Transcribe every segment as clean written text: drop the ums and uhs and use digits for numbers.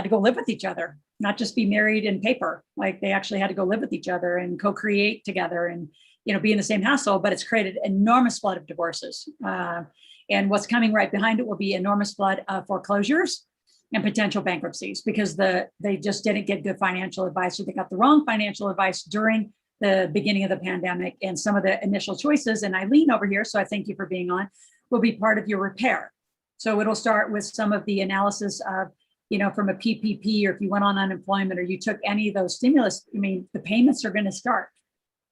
to go live with each other, not just be married in paper. Like they actually had to go live with each other and co-create together and, be in the same household, but it's created enormous flood of divorces. And what's coming right behind it will be enormous flood of foreclosures and potential bankruptcies because they just didn't get good financial advice, or they got the wrong financial advice during the beginning of the pandemic. And some of the initial choices, and Eileen over here, so I thank you for being on, will be part of your repair. So it'll start with some of the analysis of, from a PPP, or if you went on unemployment or you took any of those stimulus, the payments are going to start,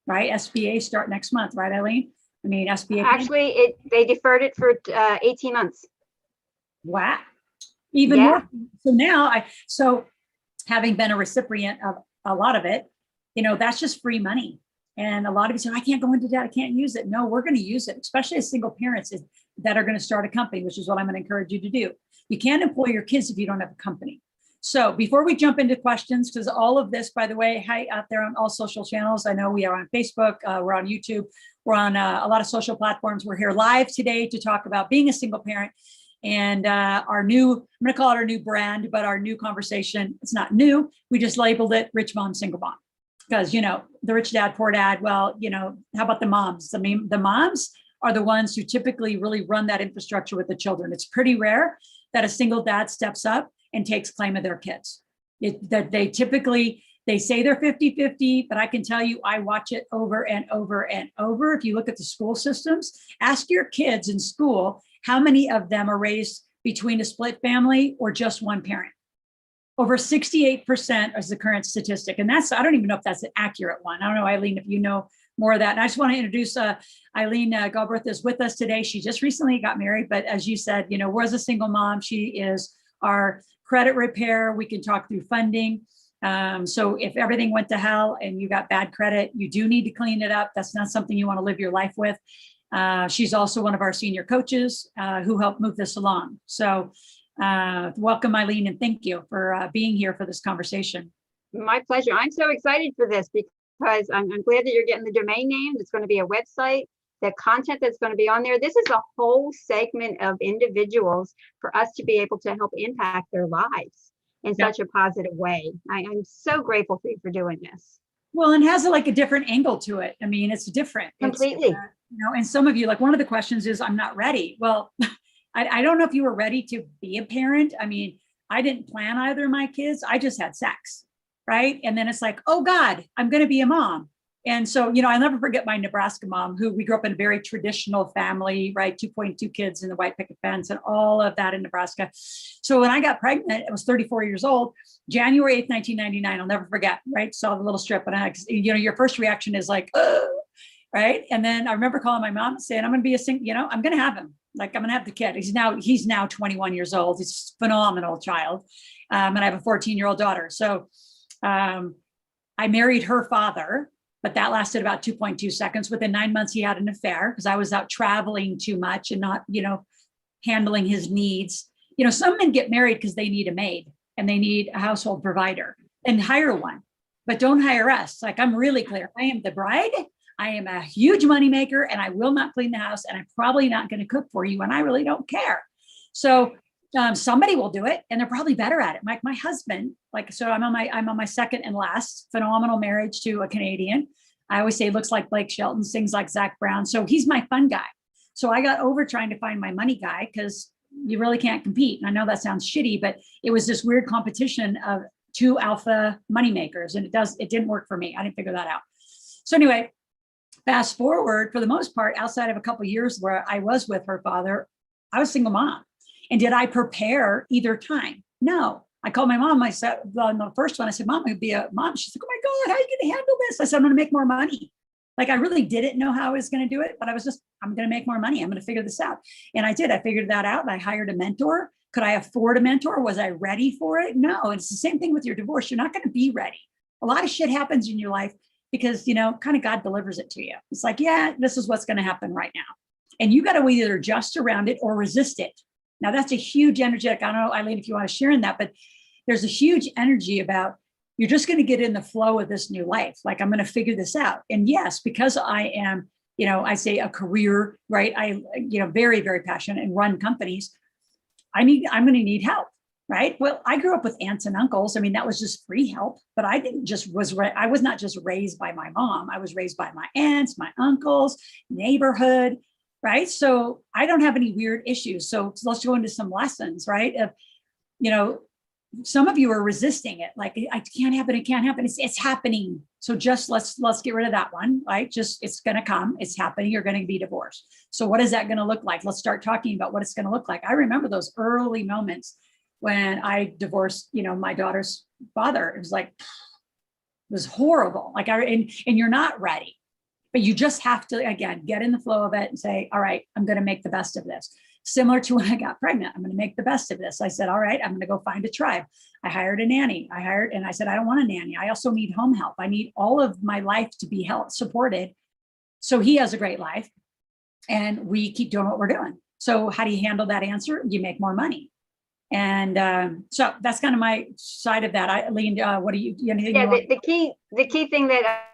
right? SBA start next month, right, Eileen? SBA. Actually, they deferred it for 18 months. Wow. Even more. So now so having been a recipient of a lot of it, that's just free money. And a lot of you say, I can't go into debt, I can't use it. No, we're going to use it, especially as single parents that are going to start a company, which is what I'm going to encourage you to do. You can't employ your kids if you don't have a company. So before we jump into questions, because all of this, by the way, hi out there on all social channels. I know we are on Facebook, we're on YouTube, we're on a lot of social platforms. We're here live today to talk about being a single parent and our new, I'm going to call it our new brand, but our new conversation, it's not new. We just labeled it Rich Mom, Single Mom. Because, the rich dad, poor dad, well, how about the moms? The moms are the ones who typically really run that infrastructure with the children. It's pretty rare that a single dad steps up and takes claim of their kids. That they say they're 50-50, but I can tell you, I watch it over and over and over. If you look at the school systems, ask your kids in school, how many of them are raised between a split family or just one parent? Over 68% is the current statistic. And I don't even know if that's an accurate one. I don't know, Eileen, if you know more of that. And I just want to introduce Eileen Galbraith is with us today. She just recently got married, but as you said, was a single mom. She is our credit repair. We can talk through funding. So if everything went to hell and you got bad credit, you do need to clean it up. That's not something you want to live your life with. She's also one of our senior coaches who helped move this along. So welcome, Eileen, and thank you for being here for this conversation. My pleasure. I'm so excited for this because I'm glad that you're getting the domain name. It's going to be a website, the content that's going to be on there. This is a whole segment of individuals for us to be able to help impact their lives in such a positive way. I'm so grateful for you for doing this. Well, and has a different angle to it. It's different. Completely. It's, and some of you, one of the questions is, I'm not ready. Well, I don't know if you were ready to be a parent. I didn't plan either of my kids. I just had sex, right? And then it's like, oh God, I'm going to be a mom. And so, I'll never forget my Nebraska mom, who we grew up in a very traditional family, right? 2.2 kids in the white picket fence and all of that in Nebraska. So when I got pregnant, I was 34 years old, January 8th, 1999, I'll never forget, right? Saw the little strip and your first reaction is like, ugh, right? And then I remember calling my mom and saying, I'm going to be I'm going to have him. I'm going to have the kid. He's now 21 years old. He's a phenomenal child. And I have a 14-year-old daughter. So I married her father, but that lasted about 2.2 seconds. Within 9 months, he had an affair because I was out traveling too much and not, handling his needs. Some men get married because they need a maid and they need a household provider and hire one, but don't hire us. I'm really clear. I am the bride. I am a huge moneymaker and I will not clean the house and I'm probably not going to cook for you and I really don't care. So somebody will do it and they're probably better at it. My husband, so I'm on my second and last phenomenal marriage to a Canadian. I always say looks like Blake Shelton, sings like Zach Brown. So he's my fun guy. So I got over trying to find my money guy because you really can't compete. And I know that sounds shitty, but it was this weird competition of two alpha moneymakers and it didn't work for me. I didn't figure that out. So anyway, fast forward, for the most part, outside of a couple of years where I was with her father, I was a single mom. And did I prepare either time? No. I called my mom. I said, on the first one, I said, Mom, I'm going to be a mom. She's like, oh my God, how are you going to handle this? I said, I'm going to make more money. I really didn't know how I was going to do it, but I'm going to make more money. I'm going to figure this out. And I did. I figured that out and I hired a mentor. Could I afford a mentor? Was I ready for it? No. And it's the same thing with your divorce. You're not going to be ready. A lot of shit happens in your life because, kind of God delivers it to you. It's like, yeah, this is what's going to happen right now. And you got to either adjust around it or resist it. Now that's a huge energetic. I don't know, Eileen, if you want to share in that, but there's a huge energy about you're just going to get in the flow of this new life. I'm going to figure this out. And yes, because I am, I say a career, right? I, very, very passionate and run companies. I'm going to need help. right? Well, I grew up with aunts and uncles. I mean, that was just free help, but I didn't just I was not just raised by my mom. I was raised by my aunts, my uncles, neighborhood, right? So I don't have any weird issues. So let's go into some lessons, right? Of, you know, some of you are resisting it. Like, I can't happen. It can't happen. It's happening. So just let's get rid of that one, right? Just, it's going to come. It's happening. You're going to be divorced. So what is that going to look like? Let's start talking about what it's going to look like. I remember those early moments when I divorced, my daughter's father. It was like, it was horrible. Like, and you're not ready, but you just have to, again, get in the flow of it and say, all right, I'm going to make the best of this. Similar to when I got pregnant, I'm going to make the best of this. I said, all right, I'm going to go find a tribe. I hired a nanny. And I said, I don't want a nanny. I also need home help. I need all of my life to be supported. So he has a great life and we keep doing what we're doing. So how do you handle that answer? You make more money. And so that's kind of my side of that. Eileen, what do you? Anything? Yeah, the key thing that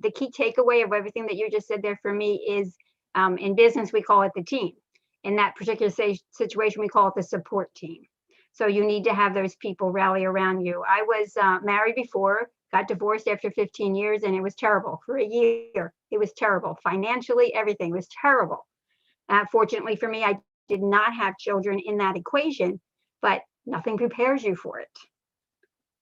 the key takeaway of everything that you just said there for me is, in business we call it the team. In that particular situation, we call it the support team. So you need to have those people rally around you. I was married before, got divorced after 15 years, and it was terrible for a year. It was terrible financially. Everything was terrible. Fortunately for me, I did not have children in that equation, but nothing prepares you for it.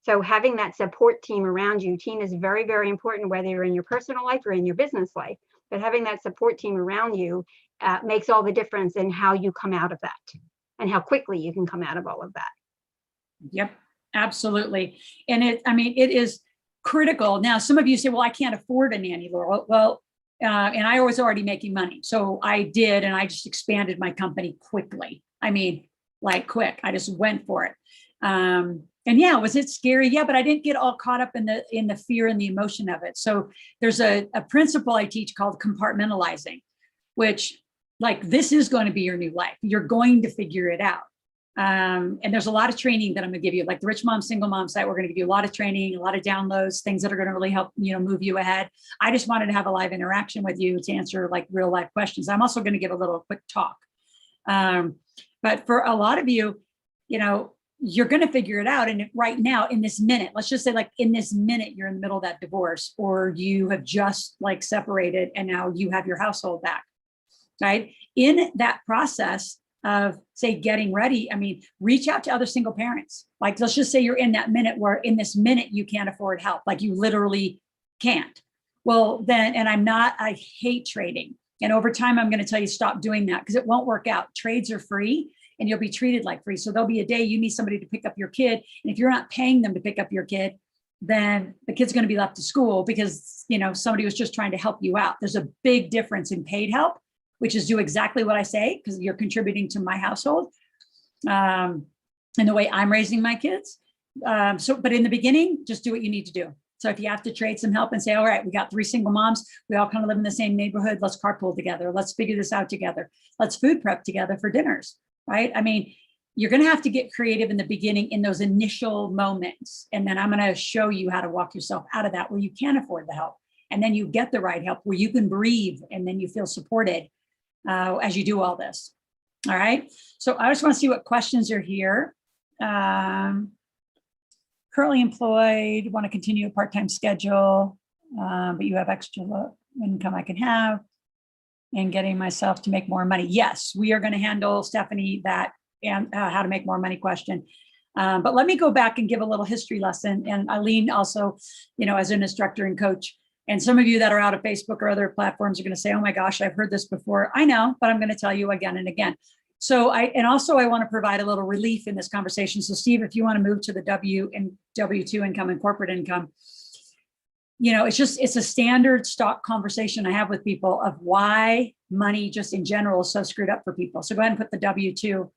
So having that support team around you, team is very, very important, whether you're in your personal life or in your business life. But having that support team around you makes all the difference in how you come out of that and how quickly you can come out of all of that. Yep, absolutely. And it is critical. Now, some of you say, well, I can't afford a nanny, Loral. Well, and I was already making money. So I did, and I just expanded my company quickly. I mean, like quick, I just went for it. And yeah, was it scary? Yeah, but I didn't get all caught up in the fear and the emotion of it. So there's a principle I teach called compartmentalizing, which, like, this is going to be your new life. You're going to figure it out. And there's a lot of training that I'm going to give you, like the Rich Mom, Single Mom site. We're going to give you a lot of training, a lot of downloads, things that are going to really help, move you ahead. I just wanted to have a live interaction with you to answer like real life questions. I'm also going to give a little quick talk. But for a lot of you, you're going to figure it out. And right now, in this minute, let's just say, like, in this minute, you're in the middle of that divorce, or you have just like separated and now you have your household back, right? In that process of, say, getting ready, reach out to other single parents. Like, let's just say you're in that minute where in this minute, you can't afford help. Like, you literally can't. Well, then, and I hate trading. And over time, I'm going to tell you, stop doing that, because it won't work out. Trades are free and you'll be treated like free. So there'll be a day you need somebody to pick up your kid. And if you're not paying them to pick up your kid, then the kid's going to be left to school because, somebody was just trying to help you out. There's a big difference in paid help, which is do exactly what I say, because you're contributing to my household and the way I'm raising my kids. But in the beginning, just do what you need to do. So if you have to trade some help and say, all right, we got 3 single moms, we all kind of live in the same neighborhood, let's carpool together, let's figure this out together, let's food prep together for dinners, right? You're going to have to get creative in the beginning in those initial moments. And then I'm going to show you how to walk yourself out of that where you can afford the help. And then you get the right help where you can breathe and then you feel supported as you do all this. All right. So I just want to see what questions are here. Currently employed, want to continue a part-time schedule, but you have extra income I can have, and getting myself to make more money. Yes, we are going to handle, Stephanie, that and how to make more money question. But let me go back and give a little history lesson. And Eileen also, as an instructor and coach. And some of you that are out of Facebook or other platforms are going to say, oh my gosh, I've heard this before. I know, but I'm going to tell you again and again. So I want to provide a little relief in this conversation. So Steve, if you want to move to the W2 income and corporate income, it's a standard stock conversation I have with people of why money just in general is so screwed up for people. So go ahead and put the W2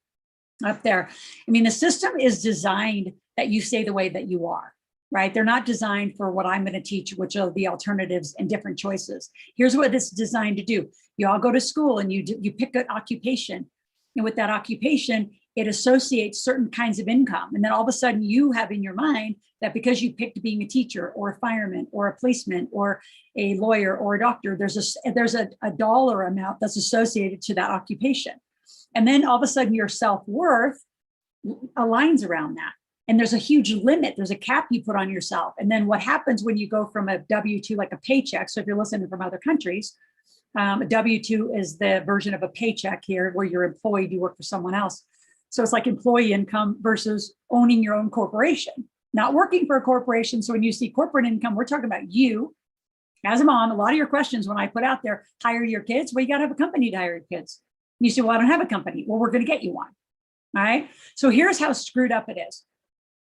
up there. The system is designed that you stay the way that you are, right? They're not designed for what I'm going to teach, which are the alternatives and different choices. Here's what it's designed to do. You all go to school and you pick an occupation. And with that occupation, it associates certain kinds of income. And then all of a sudden you have in your mind that because you picked being a teacher or a fireman or a policeman or a lawyer or a doctor, there's a dollar amount that's associated to that occupation. And then all of a sudden your self-worth aligns around that. And there's a huge limit. There's a cap you put on yourself. And then what happens when you go from a W-2, like a paycheck? So if you're listening from other countries, a W-2 is the version of a paycheck here where you're employed, you work for someone else. So it's like employee income versus owning your own corporation, not working for a corporation. So when you see corporate income, we're talking about you as a mom. A lot of your questions when I put out there, hire your kids, well, you got to have a company to hire your kids. And you say, well, I don't have a company. Well, we're going to get you one. All right. So here's how screwed up it is.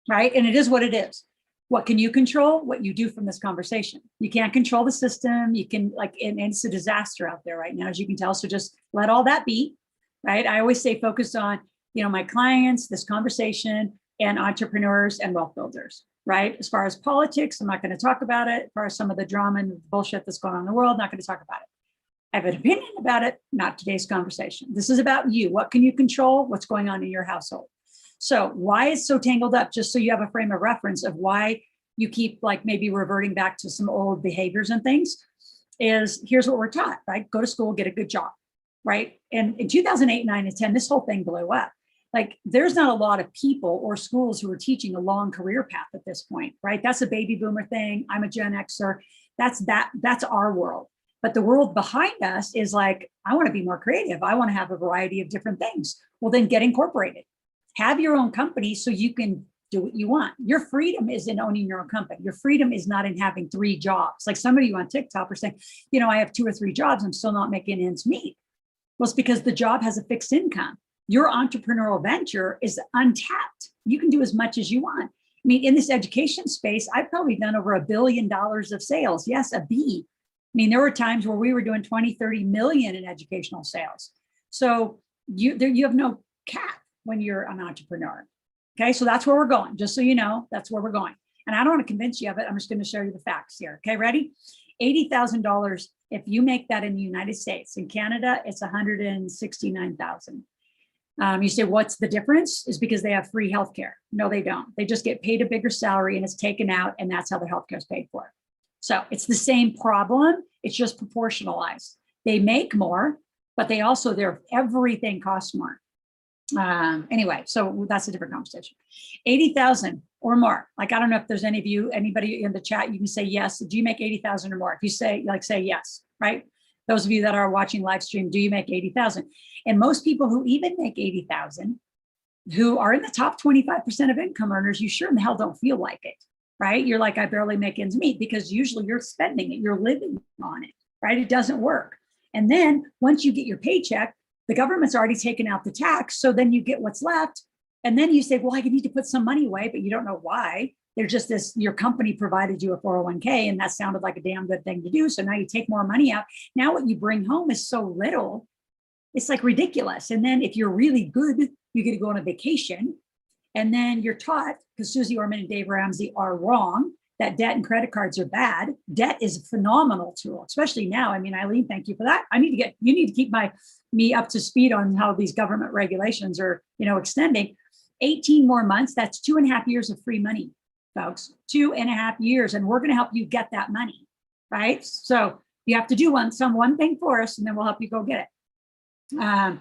Right. And it is what it is. What can you control? What you do from this conversation. You can't control the system. You can and it's a disaster out there right now, as you can tell. So just let all that be. Right. I always say focus on, my clients, this conversation, and entrepreneurs and wealth builders. Right. As far as politics, I'm not going to talk about it. As far as some of the drama and bullshit that's going on in the world, not going to talk about it. I have an opinion about it, not today's conversation. This is about you. What can you control? What's going on in your household? So why it's so tangled up, just so you have a frame of reference of why you keep maybe reverting back to some old behaviors and things, is here's what we're taught, right? Go to school, get a good job, right? And in 2008, 9, and 10, this whole thing blew up. There's not a lot of people or schools who are teaching a long career path at this point, right? That's a baby boomer thing. I'm a Gen Xer. That's our world. But the world behind us is I want to be more creative. I want to have a variety of different things. Well, then get incorporated. Have your own company so you can do what you want. Your freedom is in owning your own company. Your freedom is not in having 3 jobs. Like some of you on TikTok are saying, I have 2 or 3 jobs. I'm still not making ends meet. Well, it's because the job has a fixed income. Your entrepreneurial venture is untapped. You can do as much as you want. I mean, in this education space, I've probably done over $1 billion of sales. Yes, a B. I mean, there were times where we were doing 20, 30 million in educational sales. So you have no cap when you're an entrepreneur. Okay, so that's where we're going. Just so you know, that's where we're going. And I don't want to convince you of it. I'm just going to show you the facts here. Okay, ready? $80,000. If you make that in the United States, in Canada, it's $169,000. You say, what's the difference? Is because they have free healthcare. No, they don't. They just get paid a bigger salary and it's taken out, and that's how their healthcare is paid for. So it's the same problem. It's just proportionalized. They make more, but everything costs more. Anyway, so that's a different conversation. 80,000 or more. I don't know if there's anybody in the chat, you can say yes. Do you make 80,000 or more? If you say yes, right? Those of you that are watching live stream, do you make 80,000? And most people who even make 80,000, who are in the top 25% of income earners, you sure in the hell don't feel like it, right? You're like, I barely make ends meet, because usually you're spending it, you're living on it, right? It doesn't work. And then once you get your paycheck, the government's already taken out the tax. So then you get what's left. And then you say, well, I need to put some money away, but you don't know why. They're just your company provided you a 401k, and that sounded like a damn good thing to do. So now you take more money out. Now what you bring home is so little, it's ridiculous. And then if you're really good, you get to go on a vacation. And then you're taught, because Susie Orman and Dave Ramsey are wrong, that debt and credit cards are bad. Debt is a phenomenal tool, especially now. I mean, Eileen, thank you for that. You need to keep me up to speed on how these government regulations are, extending. 18 more months, that's 2.5 years of free money, folks, 2.5 years. And we're going to help you get that money, right? So you have to do one thing for us, and then we'll help you go get it. And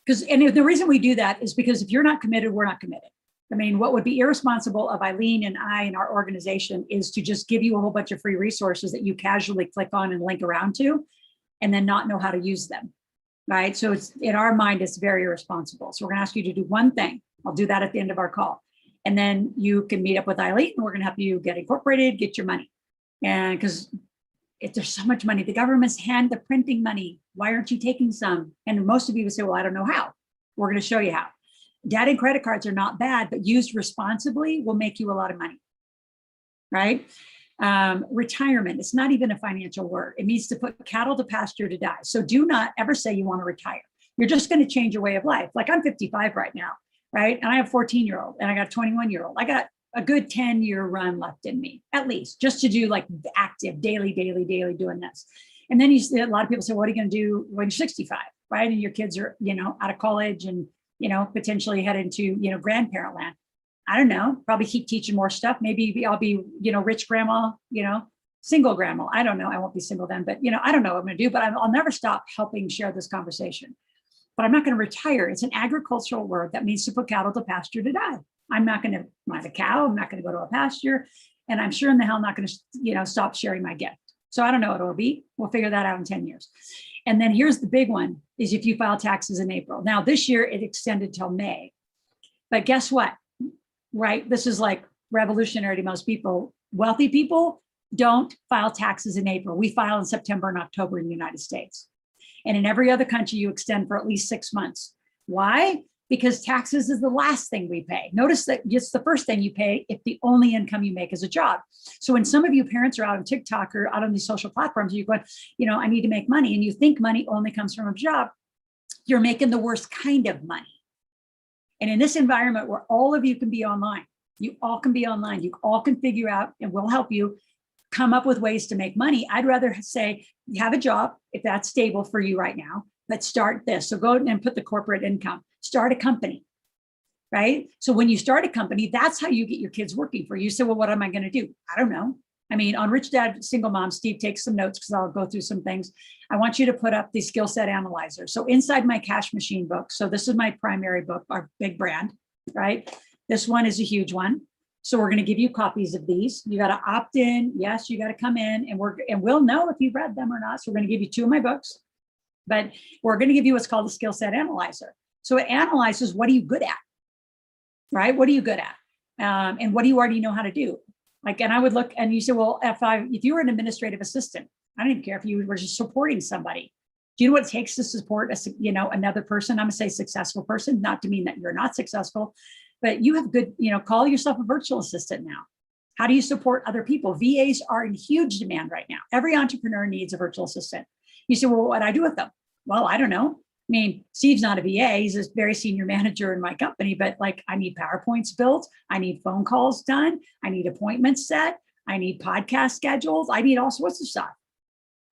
the reason we do that is because if you're not committed, we're not committed. I mean, what would be irresponsible of Eileen and I and our organization is to just give you a whole bunch of free resources that you casually click on and link around to, and then not know how to use them, right? So it's, in our mind, it's very irresponsible. So we're gonna ask you to do one thing. I'll do that at the end of our call. And then you can meet up with Eileen, and we're gonna help you get incorporated, get your money. And because there's so much money, the government's the printing money. Why aren't you taking some? And most of you would say, well, I don't know how. We're gonna show you how. Debt and credit cards are not bad, but used responsibly will make you a lot of money, right? Retirement, it's not even a financial word. It means to put cattle to pasture to die. So do not ever say you want to retire. You're just going to change your way of life. Like I'm 55 right now, right? And I have a 14-year-old and I got a 21-year-old. I got a good 10-year run left in me, at least, just to do like the active daily doing this. And then a lot of people say, what are you going to do when you're 65, right? And your kids are, out of college and potentially head into, grandparent land. I don't know, probably keep teaching more stuff. Maybe I'll be, rich grandma, single grandma. I don't know. I won't be single then, but, I don't know what I'm going to do, but I'll never stop helping share this conversation. but I'm not going to retire. It's an agricultural word that means to put cattle to pasture to die. I'm not going to mind a cow. I'm not going to go to a pasture. And I'm sure in the hell not going to, stop sharing my gift. So I don't know what it'll be. We'll figure that out in 10 years. And then here's the big one is if you file taxes in April. Now this year it extended till May, but guess what? Right? This is like revolutionary to most people. Wealthy people don't file taxes in April. We file in September and October in the United States. And in every other country, you extend for at least 6 months. Why? Because taxes is the last thing we pay. Notice that it's the first thing you pay if the only income you make is a job. So when some of you parents are out on TikTok or out on these social platforms, you're going, I need to make money. And you think money only comes from a job. You're making the worst kind of money. And in this environment where all of you can be online, you all can be online, you all can figure out, and we'll help you come up with ways to make money. I'd rather say you have a job if that's stable for you right now, but start this. So go and put the corporate income, start a company, right? So when you start a company, that's how you get your kids working for you. So, well, what am I going to do? I don't know. I mean, on Rich Dad Single Mom, Steve takes some notes because I'll go through some things. I want you to put up the skill set analyzer. So inside my cash machine book, so this is my primary book, our big brand, right? This one is a huge one. So we're going to give you copies of these. You got to opt in. Yes, you got to come in and we'll know if you've read them or not. So we're going to give you 2 of my books, but we're going to give you what's called the skill set analyzer. So it analyzes what are you good at, right? What are you good at? And what do you already know how to do? Like, and I would look and you say, well, if you were an administrative assistant, I don't even care if you were just supporting somebody. Do you know what it takes to support another person? I'm going to say successful person, not to mean that you're not successful, but you have good, call yourself a virtual assistant now. How do you support other people? VAs are in huge demand right now. Every entrepreneur needs a virtual assistant. You say, well, what do I do with them? Well, I don't know. I mean, Steve's not a VA. He's a very senior manager in my company, but like I need PowerPoints built. I need phone calls done. I need appointments set. I need podcast schedules. I need all sorts of stuff.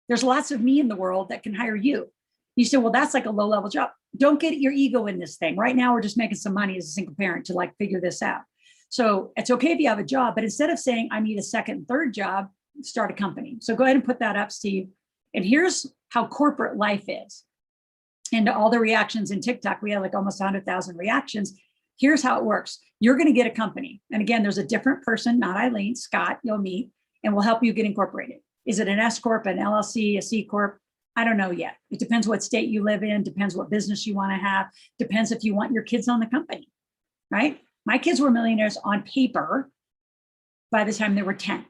There's lots of me in the world that can hire you. You say, well, that's like a low level job. Don't get your ego in this thing. Right now, we're just making some money as a single parent to like figure this out. So it's okay if you have a job, but instead of saying I need a second and third job, start a company. So go ahead and put that up, Steve. And here's how corporate life is. And all the reactions in TikTok, we had like almost 100,000 reactions. Here's how it works. You're going to get a company. And again, there's a different person, not Eileen, Scott, you'll meet, and we'll help you get incorporated. Is it an S Corp, an LLC, a C Corp? I don't know yet. It depends what state you live in, depends what business you want to have, depends if you want your kids on the company, right? My kids were millionaires on paper by the time they were 10.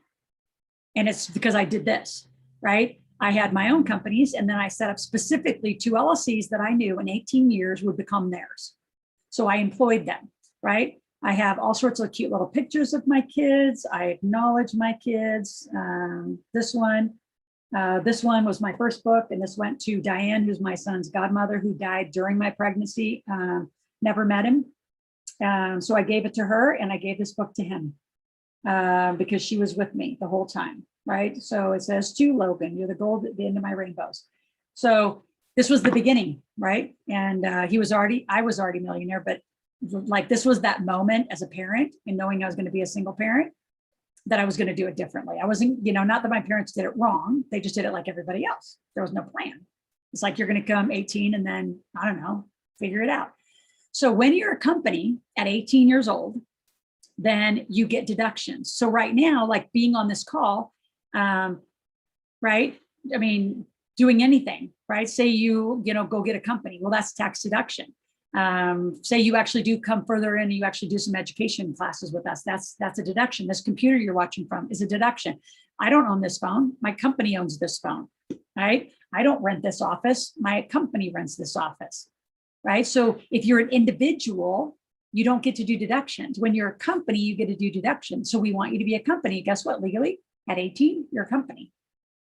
And it's because I did this, right? I had my own companies and then I set up specifically 2 LLCs that I knew in 18 years would become theirs. So I employed them, right? I have all sorts of cute little pictures of my kids. I acknowledge my kids. This one was my first book, and this went to Diane, who's my son's godmother, who died during my pregnancy. Never met him. So I gave it to her and I gave this book to him because she was with me the whole time. Right. So it says to Logan, you're the gold at the end of my rainbows. So this was the beginning. Right. And I was already millionaire, but like this was that moment as a parent and knowing I was going to be a single parent that I was going to do it differently. I wasn't, not that my parents did it wrong. They just did it like everybody else. There was no plan. It's like you're going to come 18 and then, I don't know, figure it out. So when you're a company at 18 years old, then you get deductions. So right now, like being on this call, right? I mean, doing anything, right? Say you go get a company. Well, that's tax deduction. Say you actually do come further in and you actually do some education classes with us. That's a deduction. This computer you're watching from is a deduction. I don't own this phone. My company owns this phone, right? I don't rent this office. My company rents this office, right? So if you're an individual, you don't get to do deductions. When you're a company, you get to do deductions. So we want you to be a company. Guess what? Legally, at 18, you're a company.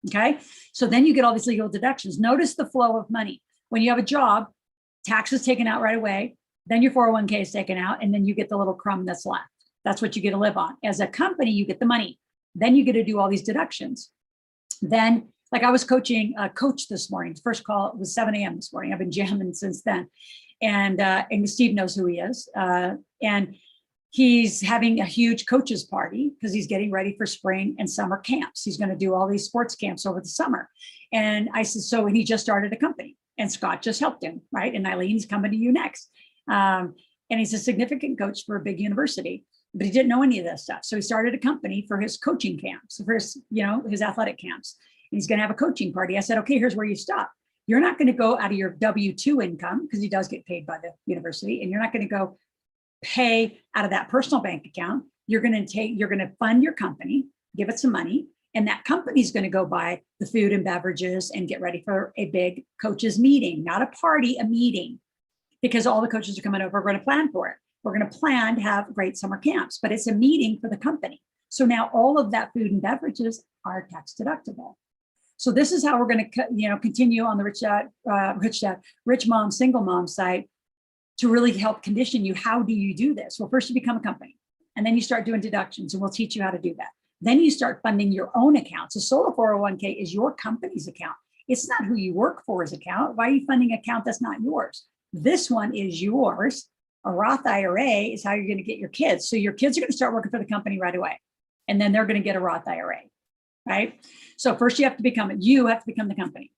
Okay. So then you get all these legal deductions. Notice the flow of money. When you have a job, tax is taken out right away. Then your 401k is taken out, and then you get the little crumb that's left. That's what you get to live on. As a company, you get the money. Then you get to do all these deductions. Then, like I was coaching a coach this morning. The first call was 7 a.m. this morning. I've been jamming since then. And Steve knows who he is. And he's having a huge coaches party because he's getting ready for spring and summer camps. He's going to do all these sports camps over the summer. And I said, and he just started a company. And Scott just helped him, right? And Eileen's coming to you next. And he's a significant coach for a big university, but he didn't know any of this stuff. So he started a company for his coaching camps, for his, his athletic camps. And he's going to have a coaching party. I said, okay, here's where you stop. You're not going to go out of your W-2 income, because he does get paid by the university, and you're not going to go pay out of that personal bank account. You're going to fund your company, give it some money, and that company's going to go buy the food and beverages and get ready for a big coaches meeting, not a party, a meeting, because all the coaches are coming over. We're going to plan for it. We're going to plan to have great summer camps, but it's a meeting for the company. So now all of that food and beverages are tax deductible. So this is how we're going to, continue on the rich mom, single mom site to really help condition you. How do you do this? Well, first you become a company, and then you start doing deductions, and we'll teach you how to do that. Then you start funding your own accounts. A solo 401k is your company's account. It's not who you work for's account. Why are you funding an account that's not yours? This one is yours. A Roth IRA is how you're going to get your kids. So your kids are going to start working for the company right away, and then they're going to get a Roth IRA. Right? So first you have to become the company,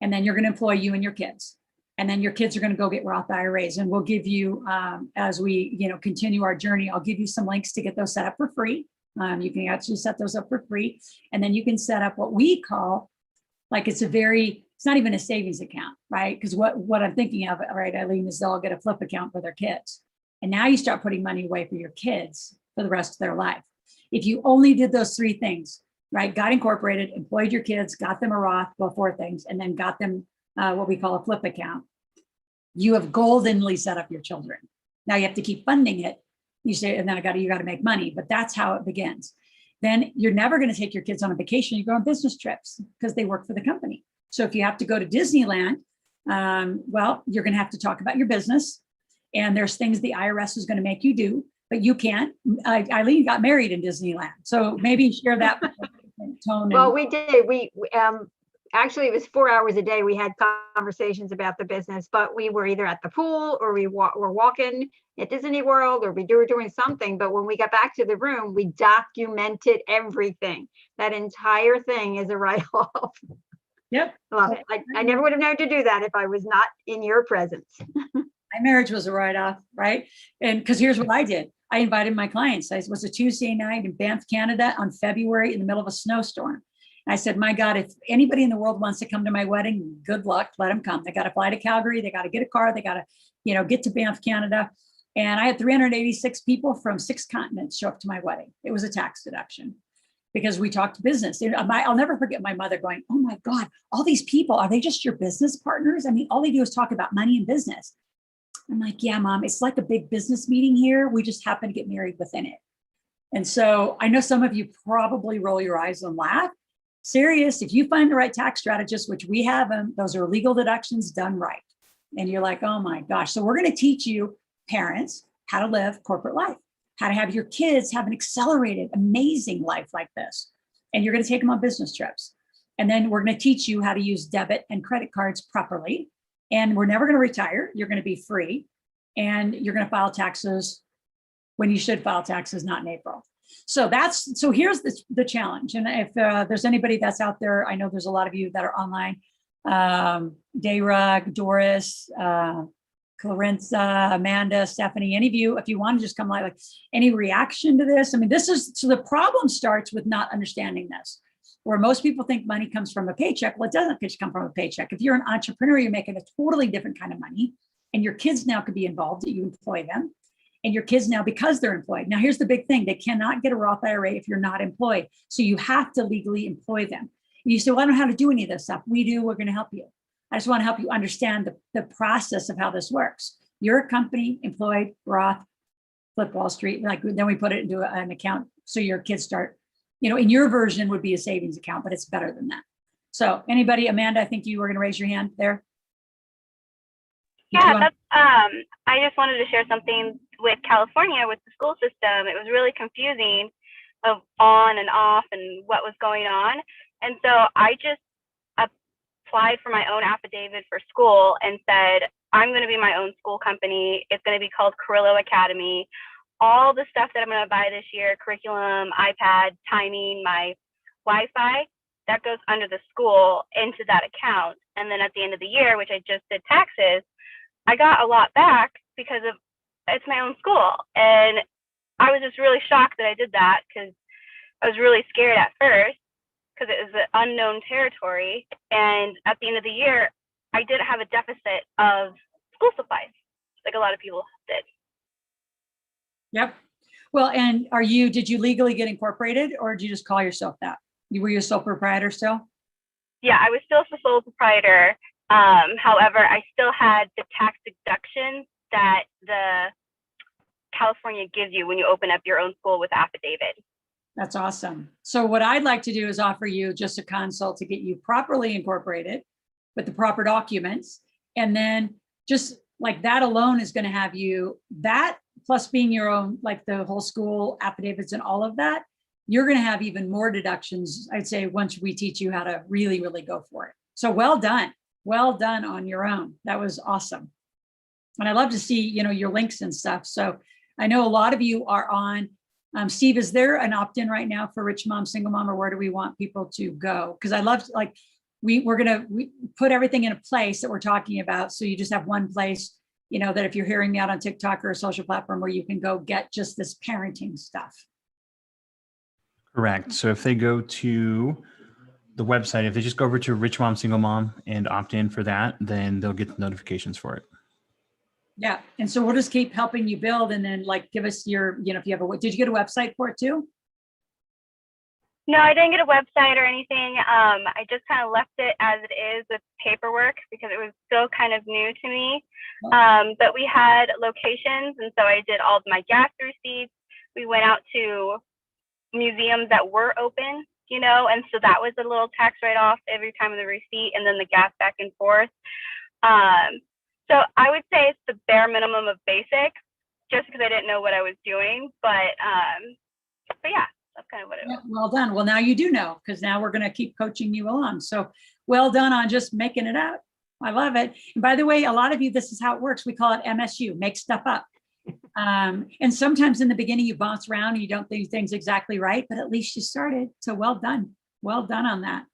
and then you're going to employ you and your kids, and then your kids are going to go get Roth IRAs. And we'll give you, as we, continue our journey, I'll give you some links to get those set up for free. You can actually set those up for free, and then you can set up what we call, like, it's not even a savings account, right? Because what I'm thinking of, right, Eileen, is they'll get a flip account for their kids. And now you start putting money away for your kids for the rest of their life. If you only did those three things, right? Got incorporated, employed your kids, got them a Roth, well, four things, and then got them what we call a flip account. You have goldenly set up your children. Now you have to keep funding it. You say, and then you got to make money, but that's how it begins. Then you're never going to take your kids on a vacation. You go on business trips because they work for the company. So if you have to go to Disneyland, well, you're going to have to talk about your business, and there's things the IRS is going to make you do, but you can't. Eileen got married in Disneyland, so maybe share that tone. Well, we did. We actually, it was 4 hours a day. We had conversations about the business, but we were either at the pool, or we were walking at Disney World, or we were doing something. But when we got back to the room, we documented everything. That entire thing is a write-off. Yep. Love it. I never would have known to do that if I was not in your presence. My marriage was a write-off, right? And because here's what I did. I invited my clients. It was a Tuesday night in Banff, Canada on February in the middle of a snowstorm. And I said, my God, if anybody in the world wants to come to my wedding, good luck, let them come. They got to fly to Calgary. They got to get a car. They got to, get to Banff, Canada. And I had 386 people from 6 continents show up to my wedding. It was a tax deduction because we talked business. I'll never forget my mother going, oh my God, all these people, are they just your business partners? I mean, all they do is talk about money and business. I'm like, yeah, Mom, it's like a big business meeting here. We just happen to get married within it. And so I know some of you probably roll your eyes and laugh. Serious, if you find the right tax strategist, which we have them, those are legal deductions done right. And you're like, oh my gosh. So we're going to teach you, parents, how to live corporate life, how to have your kids have an accelerated, amazing life like this. And you're going to take them on business trips. And then we're going to teach you how to use debit and credit cards properly. And we're never going to retire. You're going to be free. And you're going to file taxes when you should file taxes, not in April. So here's the challenge. And if there's anybody that's out there, I know there's a lot of you that are online. Dayrug, Doris, Clarinza, Amanda, Stephanie, any of you, if you want to just come like any reaction to this. I mean, so the problem starts with not understanding this, where most people think money comes from a paycheck. Well, it doesn't come from a paycheck. If you're an entrepreneur, you're making a totally different kind of money, and your kids now could be involved, that you employ them. And your kids now, because they're employed. Now, here's the big thing. They cannot get a Roth IRA if you're not employed. So you have to legally employ them. And you say, well, I don't know how to do any of this stuff. We do. We're going to help you. I just want to help you understand the process of how this works. You're a company, employed, Roth, flip Wall Street. Then we put it into an account. So your kids start, in your version would be a savings account, but it's better than that. So anybody, Amanda, I think you were going to raise your hand there. Yeah, I just wanted to share something with California with the school system. It was really confusing of on and off and what was going on. And so I just applied for my own affidavit for school and said, I'm going to be my own school company. It's going to be called Carrillo Academy. All the stuff that I'm going to buy this year, curriculum, iPad, timing, my Wi-Fi, that goes under the school into that account. And then at the end of the year, which I just did taxes, I got a lot back because of it's my own school. And I was just really shocked that I did that because I was really scared at first because it was an unknown territory. And at the end of the year, I didn't have a deficit of school supplies like a lot of people did. Yep. Well, and did you legally get incorporated, or did you just call yourself that? Were you a sole proprietor still? Yeah, I was still the sole proprietor. However, I still had the tax deductions that the California gives you when you open up your own school with affidavit. That's awesome. So what I'd like to do is offer you just a consult to get you properly incorporated with the proper documents. And then just like that alone is going to have you, that plus being your own, like the whole school affidavits and all of that, you're going to have even more deductions, I'd say, once we teach you how to really, really go for it. So well done. Well done on your own. That was awesome. And I love to see, your links and stuff. So I know a lot of you are on. Steve, is there an opt-in right now for Rich Mom, Single Mom, or where do we want people to go? Because I love, like, we're going to put everything in a place that we're talking about. So you just have one place, that if you're hearing me out on TikTok or a social platform where you can go get just this parenting stuff. Correct. So if they go to the website, if they just go over to Rich Mom, Single Mom and opt in for that, then they'll get the notifications for it. Yeah. And so we'll just keep helping you build, and then like give us your, if you have did you get a website for it too? No, I didn't get a website or anything. I just kind of left it as it is with paperwork because it was still kind of new to me. But we had locations, and so I did all of my gas receipts. We went out to museums that were open, and so that was a little tax write-off every time of the receipt, and then the gas back and forth. So I would say it's the bare minimum of basic, just because I didn't know what I was doing. But yeah, that's kind of what it was. Well done. Well, now you do know, because now we're going to keep coaching you along. So well done on just making it up. I love it. And by the way, a lot of you, this is how it works. We call it MSU, make stuff up. And sometimes in the beginning you bounce around and you don't do things exactly right, but at least you started. So well done. Well done on that.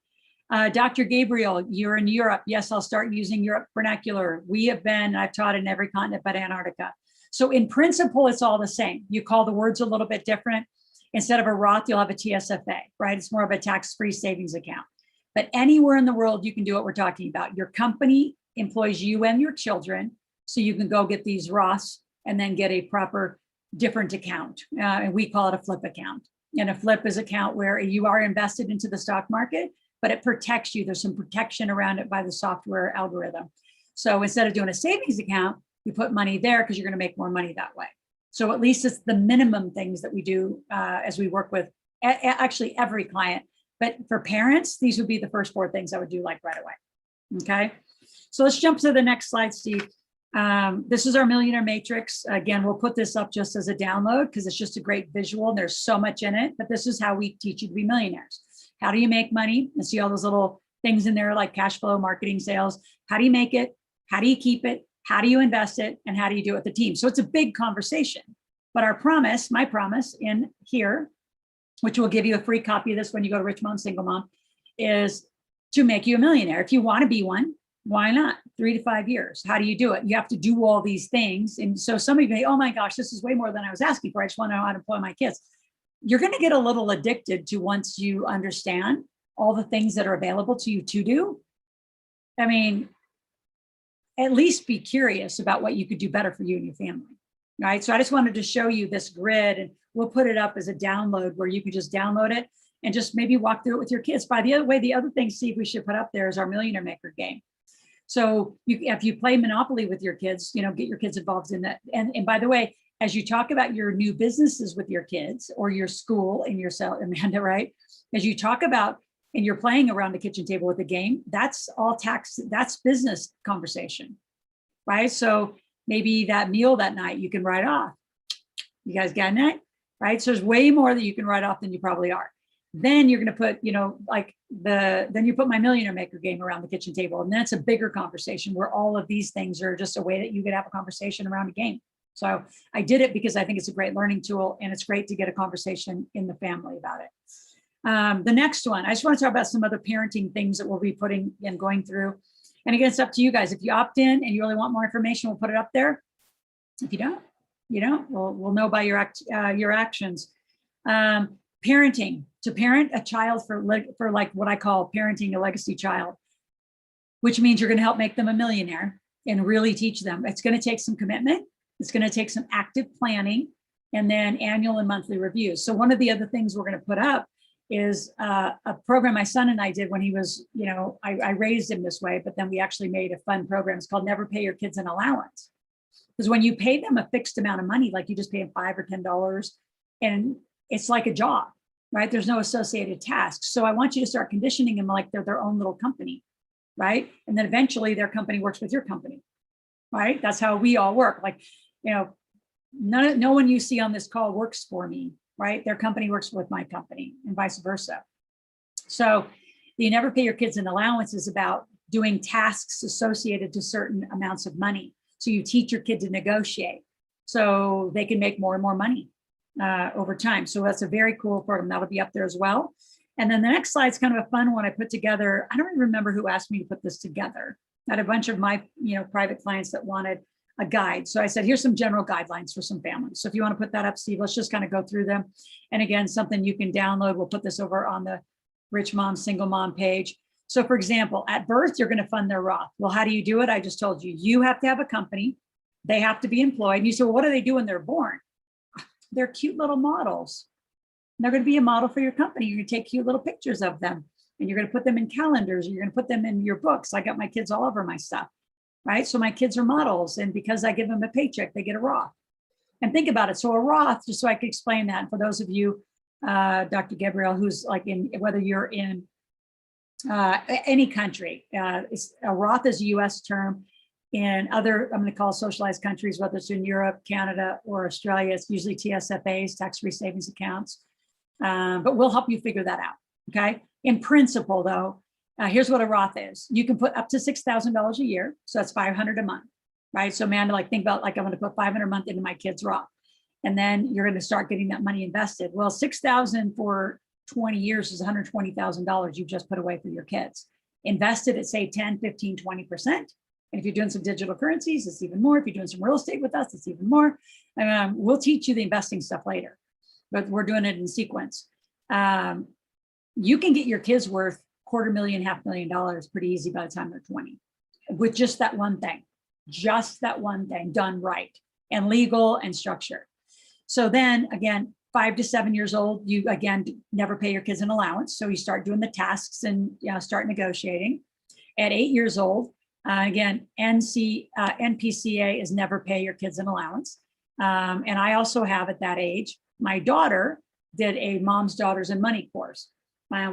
Dr. Gabriel, you're in Europe. Yes, I'll start using Europe vernacular. We have been, I've taught in every continent but Antarctica. So in principle, it's all the same. You call the words a little bit different. Instead of a Roth, you'll have a TSFA, right? It's more of a tax-free savings account. But anywhere in the world, you can do what we're talking about. Your company employs you and your children, so you can go get these Roths and then get a proper different account. And we call it a flip account. And a flip is an account where you are invested into the stock market, but it protects you. There's some protection around it by the software algorithm. So instead of doing a savings account, you put money there because you're going to make more money that way. So at least it's the minimum things that we do as we work with actually every client. But for parents, these would be the first 4 things I would do like right away. Okay. So let's jump to the next slide, Steve. This is our Millionaire Matrix. Again, we'll put this up just as a download because it's just a great visual. And there's so much in it, but this is how we teach you to be millionaires. How do you make money? And see all those little things in there like cash flow, marketing, sales. How do you make it? How do you keep it? How do you invest it? And how do you do it with the team? So it's a big conversation. But our promise, my promise in here, which will give you a free copy of this when you go to Rich Mom, Single Mom, is to make you a millionaire. If you want to be one, why not? 3 to 5 years. How do you do it? You have to do all these things. And so some of you may, oh my gosh, this is way more than I was asking for. I just want to know how to employ my kids. You're going to get a little addicted to once you understand all the things that are available to you to do. I mean, at least be curious about what you could do better for you and your family. Right. So I just wanted to show you this grid, and we'll put it up as a download where you can just download it and just maybe walk through it with your kids. By the other way, the other thing, Steve, we should put up there is our Millionaire Maker game. So if you play Monopoly with your kids, get your kids involved in that. And by the way, as you talk about your new businesses with your kids or your school and yourself, Amanda, right? As you talk about and you're playing around the kitchen table with the game, that's all tax, that's business conversation, right? So maybe that meal that night you can write off. You guys got it, right? So there's way more that you can write off than you probably are. Then you're going to put, then you put my Millionaire Maker game around the kitchen table. And that's a bigger conversation where all of these things are just a way that you could have a conversation around a game. So I did it because I think it's a great learning tool, and it's great to get a conversation in the family about it. The next one, I just want to talk about some other parenting things that we'll be putting and going through. And again, it's up to you guys. If you opt in and you really want more information, we'll put it up there. If you don't, you don't. We'll know by your actions. Parenting, to parent a child for like what I call parenting a legacy child, which means you're going to help make them a millionaire and really teach them. It's going to take some commitment. It's going to take some active planning, and then annual and monthly reviews. So one of the other things we're going to put up is a program my son and I did when he was, I raised him this way, but then we actually made a fun program. It's called Never Pay Your Kids an Allowance. Because when you pay them a fixed amount of money, like you just pay them $5 or $10, and it's like a job, right? There's no associated tasks. So I want you to start conditioning them like they're their own little company, right? And then eventually their company works with your company, right? That's how we all work. Like, no one you see on this call works for me, right? Their company works with my company and vice versa. So the Never Pay Your Kids an Allowance is about doing tasks associated to certain amounts of money. So you teach your kid to negotiate so they can make more and more money over time. So that's a very cool program. That'll be up there as well. And then the next slide is kind of a fun one I put together. I don't even remember who asked me to put this together. I had a bunch of my private clients that wanted a guide. So I said, here's some general guidelines for some families. So if you want to put that up, Steve, let's just kind of go through them. And again, something you can download. We'll put this over on the Rich Mom, Single Mom page. So for example, at birth, you're going to fund their Roth. Well, how do you do it? I just told you, you have to have a company. They have to be employed. And you say, well, what do they do when they're born? They're cute little models. And they're going to be a model for your company. You're going to take cute little pictures of them, and you're going to put them in calendars. Or you're going to put them in your books. I got my kids all over my stuff, right? So my kids are models. And because I give them a paycheck, they get a Roth. And think about it. So a Roth, just so I could explain that. And for those of you, Dr. Gabrielle, who's like whether you're in any country, a Roth is a US term. In other, I'm going to call socialized countries, whether it's in Europe, Canada, or Australia, it's usually TSFAs, tax-free savings accounts. But we'll help you figure that out, okay? In principle, though, here's what a Roth is. You can put up to $6,000 a year, so that's $500 a month, right? So Amanda, think about I'm going to put $500 a month into my kid's Roth, and then you're going to start getting that money invested. Well, $6,000 for 20 years is $120,000 you've just put away for your kids. Invested at say 10, 15, 20%. And if you're doing some digital currencies, it's even more. If you're doing some real estate with us, it's even more. We'll teach you the investing stuff later, but we're doing it in sequence. You can get your kids worth $250,000, $500,000 pretty easy by the time they're 20 with just that one thing done right and legal and structured. So then again, 5 to 7 years old, you again never pay your kids an allowance. So you start doing the tasks and start negotiating. At 8 years old, again, NPCA is never pay your kids an allowance. And I also have at that age, my daughter did a Moms, Daughters, and Money course.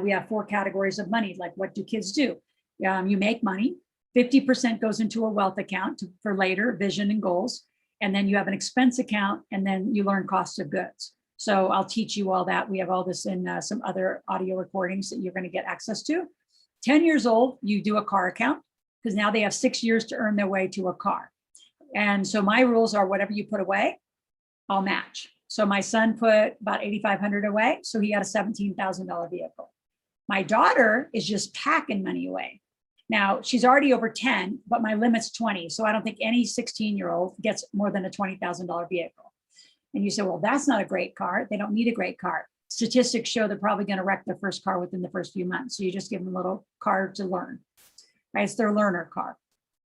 We have 4 categories of money, like what do kids do? You make money, 50% goes into a wealth account for later, vision and goals. And then you have an expense account, and then you learn cost of goods. So I'll teach you all that. We have all this in some other audio recordings that you're going to get access to. 10 years old, you do a car account, because now they have 6 years to earn their way to a car. And so my rules are whatever you put away, I'll match. So my son put about $8,500 away. So he had a $17,000 vehicle. My daughter is just packing money away. Now she's already over 10, but my limit's 20. So I don't think any 16-year-old gets more than a $20,000 vehicle. And you say, well, that's not a great car. They don't need a great car. Statistics show they're probably going to wreck their first car within the first few months. So you just give them a little car to learn. Right? It's their learner car.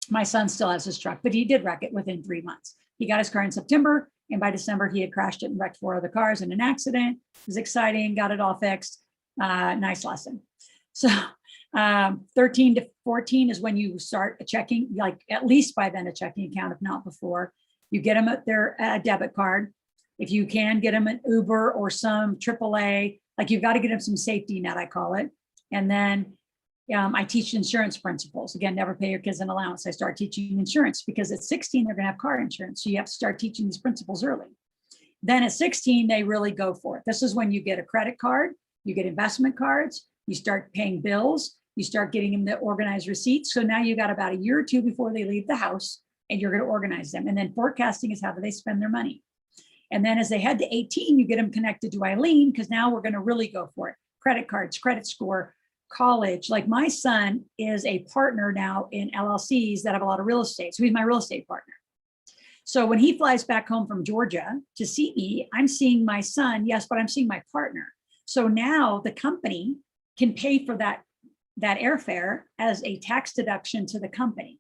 My son still has his truck, but he did wreck it within 3 months. He got his car in September, and by December, he had crashed it and wrecked 4 other cars in an accident. It was exciting, got it all fixed. Nice lesson. So 13 to 14 is when you start a checking, like at least by then a checking account, if not before. You get them their debit card. If you can, get them an Uber or some AAA, like you've got to get them some safety net, I call it. And then I teach insurance principles. Again, never pay your kids an allowance. I start teaching insurance because at 16, they're going to have car insurance. So you have to start teaching these principles early. Then at 16, they really go for it. This is when you get a credit card, you get investment cards, you start paying bills, you start getting them the organized receipts. So now you got about a year or 2 before they leave the house, and you're going to organize them. And then forecasting is how do they spend their money. And then as they head to 18, you get them connected to Eileen, because now we're going to really go for it. credit cards, credit score, college. Like my son is a partner now in LLCs that have a lot of real estate. So he's my real estate partner. So when he flies back home from Georgia to see me, I'm seeing my son, yes, but I'm seeing my partner. So now the company can pay for that airfare as a tax deduction to the company.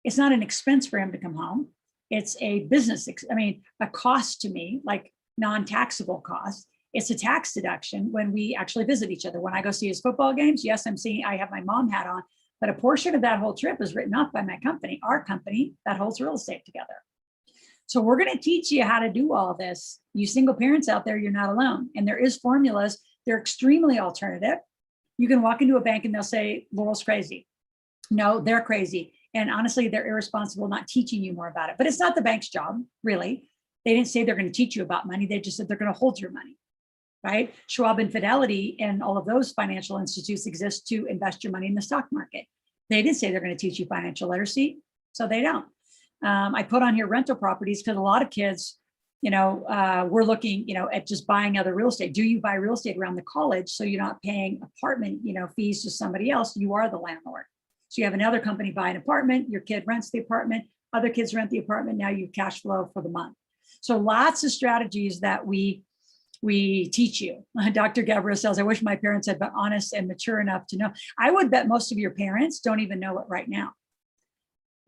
It's not an expense for him to come home. It's a business, a cost to me, like non-taxable cost. It's a tax deduction when we actually visit each other. When I go see his football games, yes, I have my mom hat on, but a portion of that whole trip is written off by my company, our company that holds real estate together. So we're going to teach you how to do all this. You single parents out there, you're not alone. And there is formulas. They're extremely alternative. You can walk into a bank and they'll say, Loral's crazy. No, they're crazy. And honestly, they're irresponsible not teaching you more about it. But it's not the bank's job, really. They didn't say they're going to teach you about money. They just said they're going to hold your money, right? Schwab and Fidelity and all of those financial institutes exist to invest your money in the stock market. They didn't say they're going to teach you financial literacy, so they don't. I put on here rental properties because a lot of kids, we're looking, at just buying other real estate. Do you buy real estate around the college so you're not paying apartment, fees to somebody else? You are the landlord. So you have another company buy an apartment, your kid rents the apartment, other kids rent the apartment. Now you cash flow for the month. So lots of strategies that we teach you. Dr. Gabriel says, I wish my parents had been honest and mature enough to know. I would bet most of your parents don't even know it right now.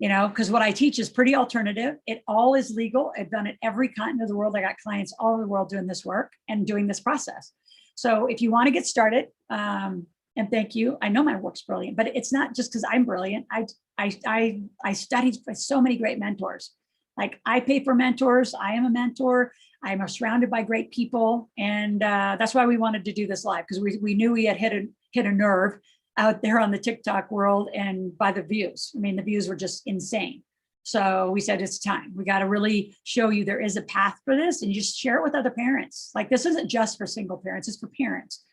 Because what I teach is pretty alternative. It all is legal. I've done it every continent of the world. I got clients all over the world doing this work and doing this process. So if you want to get started, and thank you. I know my work's brilliant, but it's not just because I'm brilliant. I studied by so many great mentors. Like I pay for mentors. I am a mentor. I'm surrounded by great people. And that's why we wanted to do this live, because we knew we had hit a nerve out there on the TikTok world and by the views. The views were just insane. So we said, it's time. We got to really show you there is a path for this, and you just share it with other parents. Like this isn't just for single parents, it's for parents.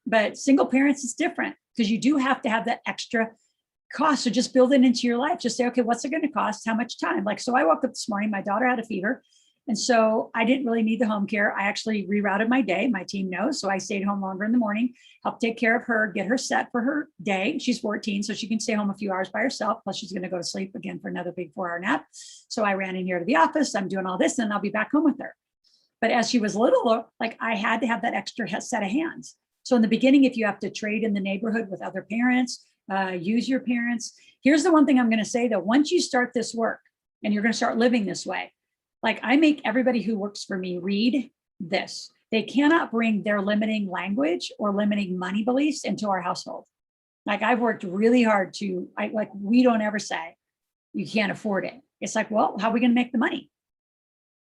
But single parents is different because you do have to have that extra cost. So just build it into your life. Just say, okay, what's it going to cost? How much time? Like, so I woke up this morning, my daughter had a fever. And so I didn't really need the home care. I actually rerouted my day. My team knows. So I stayed home longer in the morning, helped take care of her, get her set for her day. She's 14, so she can stay home a few hours by herself. Plus she's going to go to sleep again for another big 4-hour nap. So I ran in here to the office. I'm doing all this and I'll be back home with her. But as she was little, like I had to have that extra set of hands. So in the beginning, if you have to trade in the neighborhood with other parents, use your parents. Here's the one thing I'm going to say though, once you start this work and you're going to start living this way, like I make everybody who works for me read this. They cannot bring their limiting language or limiting money beliefs into our household. Like I've worked really hard we don't ever say you can't afford it. It's like, well, how are we going to make the money?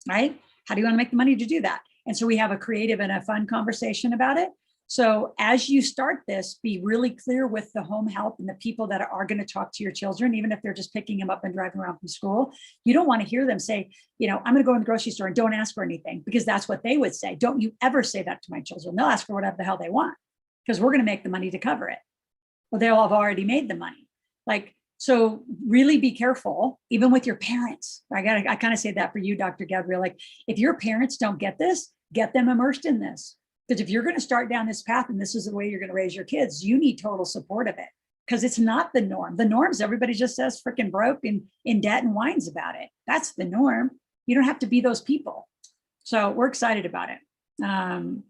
Right? How do you want to make the money to do that? And so we have a creative and a fun conversation about it. So as you start this, be really clear with the home help and the people that are going to talk to your children, even if they're just picking them up and driving around from school. You don't want to hear them say, I'm going to go in the grocery store and don't ask for anything, because that's what they would say. Don't you ever say that to my children. They'll ask for whatever the hell they want because we're going to make the money to cover it. Well, they'll have already made the money. So really be careful, even with your parents. I kind of say that for you, Dr. Gabriel. Like if your parents don't get this, get them immersed in this. Because if you're going to start down this path and this is the way you're going to raise your kids, you need total support of it, because it's not the norm. The norm is everybody just says freaking broke and in debt and whines about it. That's the norm. You don't have to be those people. So we're excited about it. And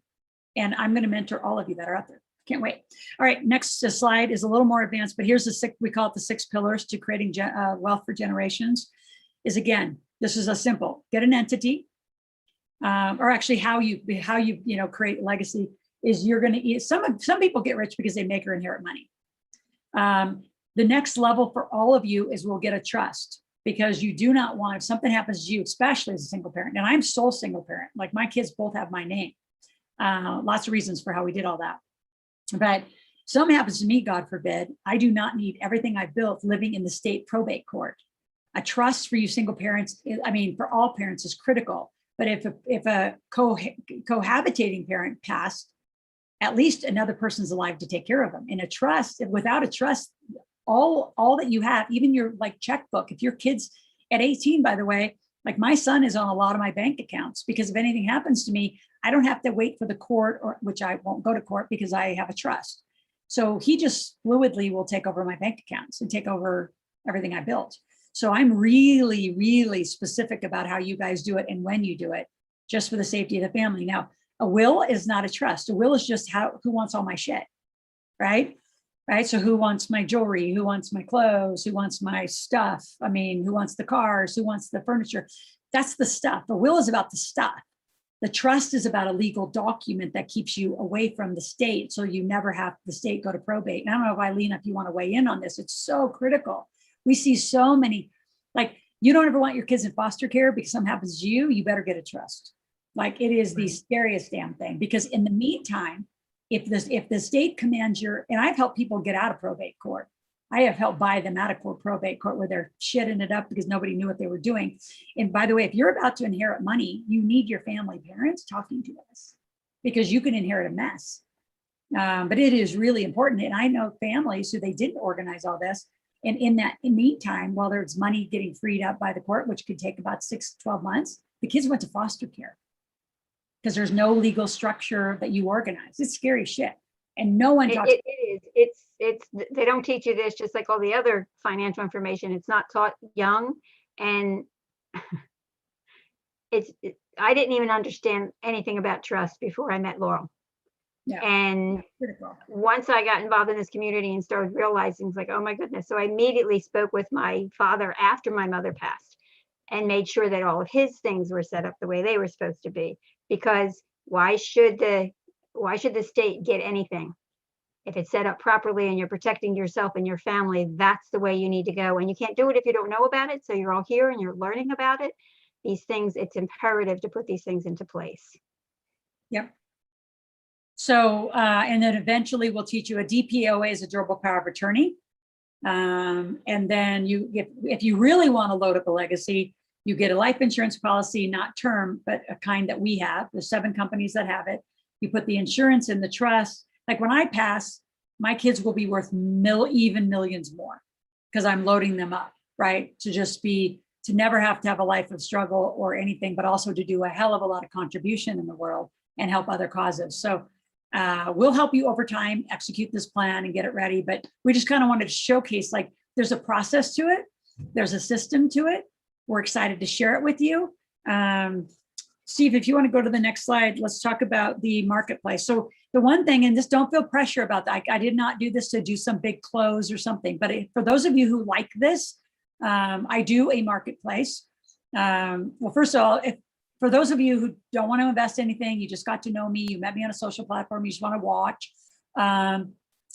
I'm going to mentor all of you that are out there. Can't wait. All right. Next slide is a little more advanced, but here's we call it the 6 pillars to creating wealth for generations. Is again, this is a simple, get an entity. Or actually how you create legacy is you're going to eat. Some people get rich because they make or inherit money. The next level for all of you is we'll get a trust, because you do not want, if something happens to you, especially as a single parent, and I'm sole single parent, like my kids both have my name. Lots of reasons for how we did all that. But something happens to me, God forbid, I do not need everything I've built living in the state probate court. A trust for you single parents, for all parents, is critical. But if a cohabitating parent passed, at least another person's alive to take care of them. In a trust, without a trust, all that you have, even your checkbook, if your kids at 18, by the way, like my son is on a lot of my bank accounts, because if anything happens to me, I don't have to wait for the court, or which I won't go to court because I have a trust. So he just fluidly will take over my bank accounts and take over everything I built. So I'm really, really specific about how you guys do it and when you do it, just for the safety of the family. Now, a will is not a trust. A will is just who wants all my shit, right? Right. So who wants my jewelry? Who wants my clothes? Who wants my stuff? I mean, who wants the cars? Who wants the furniture? That's the stuff. The will is about the stuff. The trust is about a legal document that keeps you away from the state, so you never have the state go to probate. And I don't know if Eileen, if you want to weigh in on this, it's so critical. We see so many, like, you don't ever want your kids in foster care because something happens to you, you better get a trust. Like, it is the scariest damn thing, because in the meantime, if the state commands and I've helped people get out of probate court. I have helped buy them out of probate court where they're shitting it up because nobody knew what they were doing. And by the way, if you're about to inherit money, you need your family parents talking to us, because you can inherit a mess. But it is really important. And I know families who they didn't organize all this. And in meantime, while there's money getting freed up by the court, which could take about 6 to 12 months, the kids went to foster care because there's no legal structure that you organize. It's scary shit. And no one talks. It is. They don't teach you this, just like all the other financial information. It's not taught young. And I didn't even understand anything about trust before I met Loral. Yeah. And once I got involved in this community and started realizing, it's like, oh my goodness. So I immediately spoke with my father after my mother passed and made sure that all of his things were set up the way they were supposed to be. Because why should the state get anything? If it's set up properly and you're protecting yourself and your family, that's the way you need to go. And you can't do it if you don't know about it. So you're all here and you're learning about it. These things, it's imperative to put these things into place. Yep. So, and then eventually we'll teach you a DPOA is a durable power of attorney. And then if you really want to load up a legacy, you get a life insurance policy, not term, but a kind that we have. There's 7 companies that have it. You put the insurance in the trust. Like, when I pass, my kids will be worth even millions more, because I'm loading them up, right? To never have to have a life of struggle or anything, but also to do a hell of a lot of contribution in the world and help other causes. So we'll help you over time execute this plan and get it ready. But we just kind of wanted to showcase, like, there's a process to it. There's a system to it. We're excited to share it with you. Steve, if you want to go to the next slide, let's talk about the marketplace. So the one thing, and just don't feel pressure about that. I did not do this to do some big close or something, but for those of you who like this, I do a marketplace. Well, first of all, for those of you who don't want to invest anything, you just got to know me, you met me on a social platform, you just want to watch,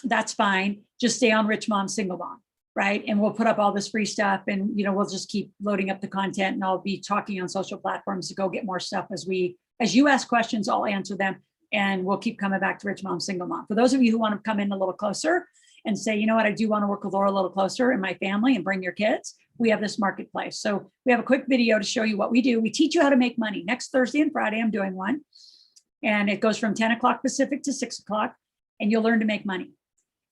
that's fine. Just stay on Rich Mom, Single Mom, right? And we'll put up all this free stuff, and we'll just keep loading up the content, and I'll be talking on social platforms to go get more stuff as you ask questions, I'll answer them, and we'll keep coming back to Rich Mom, Single Mom. For those of you who want to come in a little closer and say, you know what, I do want to work with Laura a little closer and my family and bring your kids, we have this marketplace. So we have a quick video to show you what we do. We teach you how to make money. Next Thursday and Friday, I'm doing one. And it goes from 10 o'clock Pacific to 6 o'clock, and you'll learn to make money.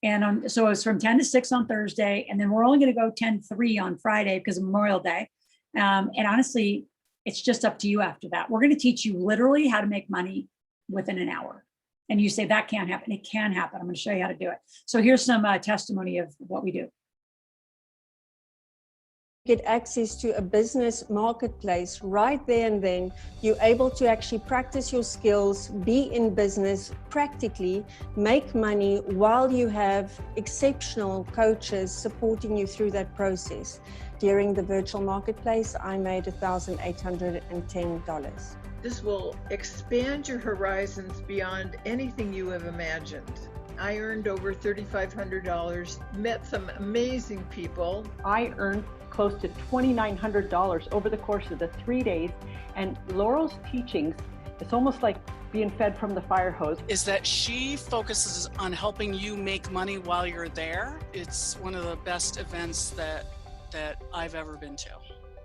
And so it's from 10 to 6 on Thursday. And then we're only going to go 10-3 on Friday because of Memorial Day. And honestly, it's just up to you after that. We're going to teach you literally how to make money within an hour. And you say, that can't happen. It can happen. I'm going to show you how to do it. So here's some testimony of what we do. Get access to a business marketplace right there and then. You're able to actually practice your skills, be in business practically, make money while you have exceptional coaches supporting you through that process. During the virtual marketplace, I made $1,810. This will expand your horizons beyond anything you have imagined. I earned over $3,500, met some amazing people. I earned close to $2,900 over the course of the 3 days, and Laurel's teachings, it's almost like being fed from the fire hose. Is that she focuses on helping you make money while you're there. It's one of the best events that I've ever been to.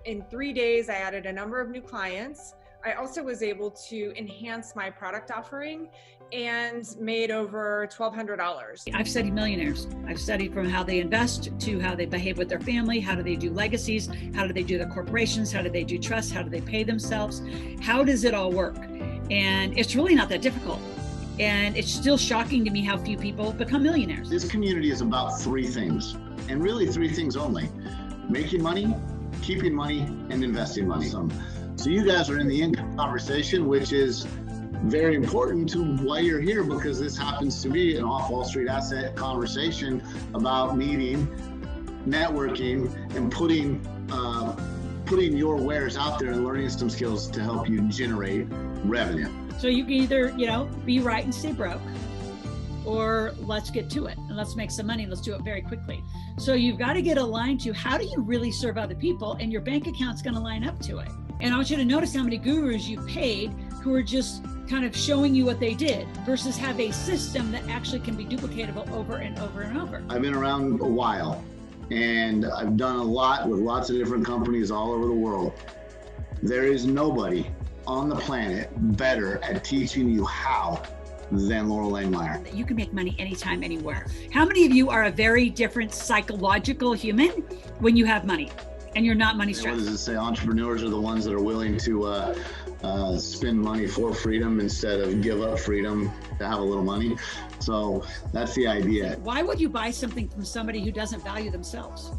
In 3 days, I added a number of new clients. I also was able to enhance my product offering and made over $1,200. I've studied millionaires. I've studied from how they invest to how they behave with their family. How do they do legacies? How do they do their corporations? How do they do trusts? How do they pay themselves? How does it all work? And it's really not that difficult. And it's still shocking to me how few people become millionaires. This community is about three things, and really three things only: making money, keeping money, and investing money. So you guys are in the income conversation, which is very important to why you're here, because this happens to be an off Wall Street asset conversation about meeting, networking, and putting your wares out there and learning some skills to help you generate revenue. So you can either, be right and stay broke, or let's get to it and let's make some money. Let's do it very quickly. So you've got to get aligned to how do you really serve other people, and your bank account's going to line up to it. And I want you to notice how many gurus you paid who are just kind of showing you what they did versus have a system that actually can be duplicatable over and over and over. I've been around a while, and I've done a lot with lots of different companies all over the world. There is nobody on the planet better at teaching you how than Loral Langemeier. You can make money anytime, anywhere. How many of you are a very different psychological human when you have money and you're not money stressed? What does it say? Entrepreneurs are the ones that are willing to spend money for freedom instead of give up freedom to have a little money. So that's the idea. Why would you buy something from somebody who doesn't value themselves?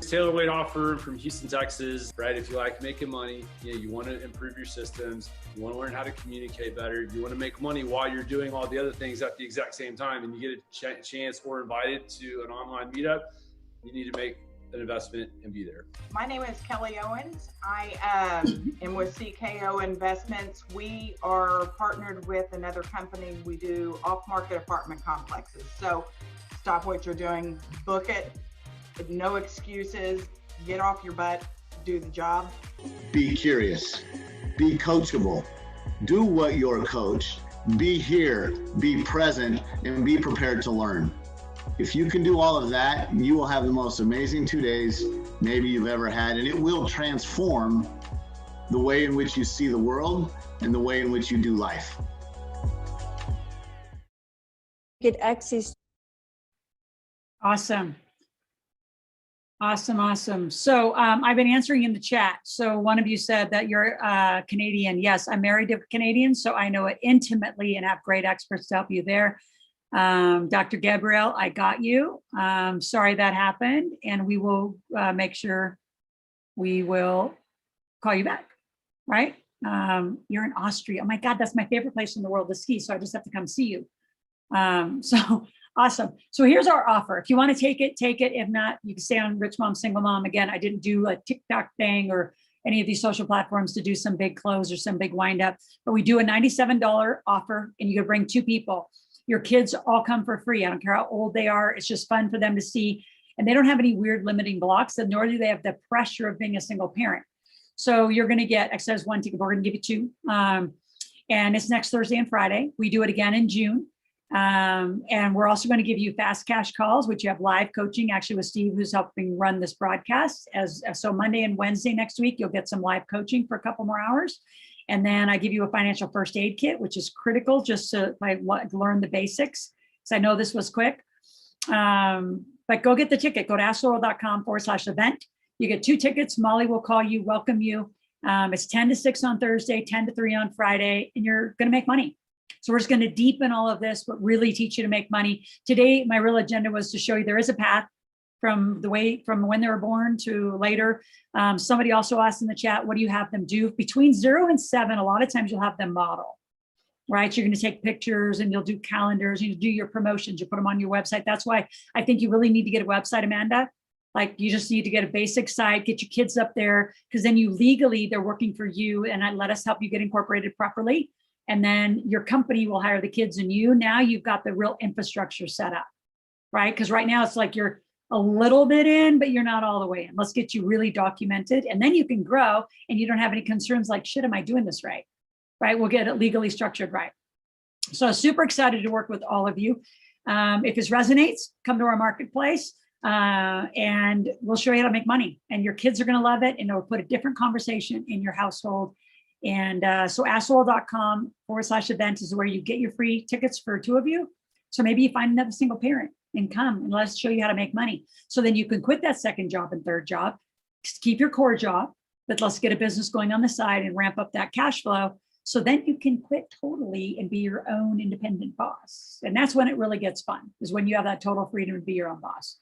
Taylor Wade offer from Houston, Texas, right? If you like making money, you want to improve your systems, you want to learn how to communicate better, you want to make money while you're doing all the other things at the exact same time, and you get a chance or invited to an online meetup, you need to make an investment and be there. My name is Kelly Owens. I am with CKO Investments. We are partnered with another company. We do off-market apartment complexes. So stop what you're doing, book it. No excuses, get off your butt, do the job. Be curious, be coachable, do what you're coached, be here, be present, and be prepared to learn. If you can do all of that, you will have the most amazing 2 days maybe you've ever had, and it will transform the way in which you see the world and the way in which you do life. Get access. Awesome. Awesome. So I've been answering in the chat. So one of you said that you're Canadian. Yes, I'm married to a Canadian, so I know it intimately and have great experts to help you there. Dr. Gabrielle, I got you. Sorry that happened, and we will make sure we will call you back, right? You're in Austria. Oh my God, that's my favorite place in the world to ski, so I just have to come see you. So awesome. So here's our offer. If you want to take it, take it. If not, you can stay on Rich Mom, Single Mom. Again, I didn't do a TikTok thing or any of these social platforms to do some big close or some big wind up, but we do a $97 offer, and you can bring 2 people. Your kids all come for free. I don't care how old they are. It's just fun for them to see. And they don't have any weird limiting blocks, and nor do they have the pressure of being a single parent. So you're going to get, it says 1 ticket, we're going to give you 2. And it's next Thursday and Friday. We do it again in June. And we're also going to give you fast cash calls, which you have live coaching actually with Steve, who's helping run this broadcast. So Monday and Wednesday next week, you'll get some live coaching for a couple more hours. And then I give you a financial first aid kit, which is critical just to learn the basics. So I know this was quick, but go get the ticket. Go to askloral.com/event. You get 2 tickets. Molly will call you, welcome you. It's 10 to 6 on Thursday, 10 to 3 on Friday, and you're going to make money. So we're just going to deepen all of this, but really teach you to make money. Today, my real agenda was to show you there is a path from when they were born to later. Somebody also asked in the chat, what do you have them do? Between 0 and 7, a lot of times you'll have them model, right? You're going to take pictures and you'll do calendars, you do your promotions, you put them on your website. That's why I think you really need to get a website, Amanda. Like you just need to get a basic site, get your kids up there, because then you legally, they're working for you, and let us help you get incorporated properly. And then your company will hire the kids and you. Now you've got the real infrastructure set up, right? Because right now it's like you're a little bit in, but you're not all the way in. Let's get you really documented, and then you can grow and you don't have any concerns like, shit, am I doing this right? Right? We'll get it legally structured right. So super excited to work with all of you. If this resonates, come to our marketplace and we'll show you how to make money, and your kids are going to love it, and it'll put a different conversation in your household. And so askloral.com/event is where you get your free tickets for 2 of you. So maybe you find another single parent and come, and let's show you how to make money. So then you can quit that second job and third job, keep your core job, but let's get a business going on the side and ramp up that cash flow So then you can quit totally and be your own independent boss. And that's when it really gets fun, is when you have that total freedom to be your own boss.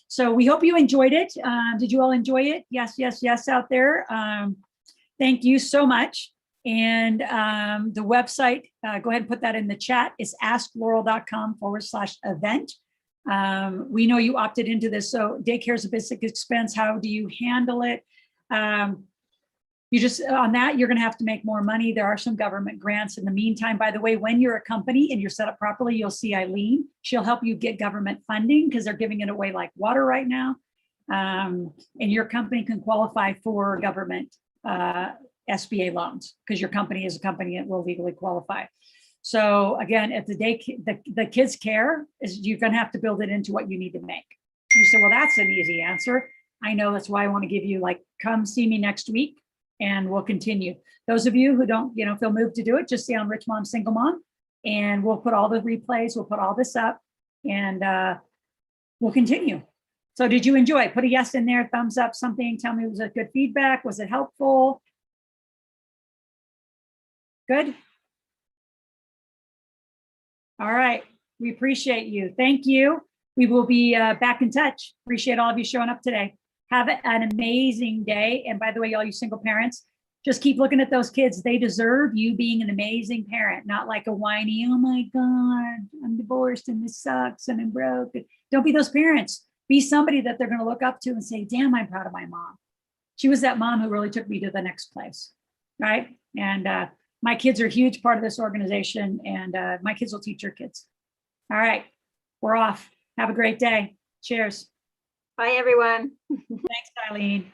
So we hope you enjoyed it. Did you all enjoy it? Yes, yes, yes out there. Thank you so much. And the website, go ahead and put that in the chat, is askloral.com/event. We know you opted into this. So daycare is a basic expense. How do you handle it? You just, on that, you're going to have to make more money. There are some government grants. In the meantime, by the way, when you're a company and you're set up properly, you'll see Eileen. She'll help you get government funding because they're giving it away like water right now. And your company can qualify for government SBA loans because your company is a company that will legally qualify. So again, at the kids care is you're going to have to build it into what you need to make. You say, well, that's an easy answer. I know, that's why I want to give you, like, come see me next week and we'll continue. Those of you who don't, feel moved to do it, just stay on Rich Mom, Single Mom, and we'll put all the replays, we'll put all this up, and we'll continue. So did you enjoy? Put a yes in there, thumbs up, something. Tell me, was it good feedback? Was it helpful? Good. All right. We appreciate you. Thank you. We will be back in touch. Appreciate all of you showing up today. Have an amazing day. And by the way, all you single parents, just keep looking at those kids. They deserve you being an amazing parent, not like a whiny, oh my God, I'm divorced and this sucks and I'm broke. Don't be those parents. Be somebody that they're going to look up to and say, damn, I'm proud of my mom. She was that mom who really took me to the next place, right? And my kids are a huge part of this organization, and my kids will teach your kids. All right, we're off. Have a great day. Cheers. Bye, everyone. Thanks, Eileen.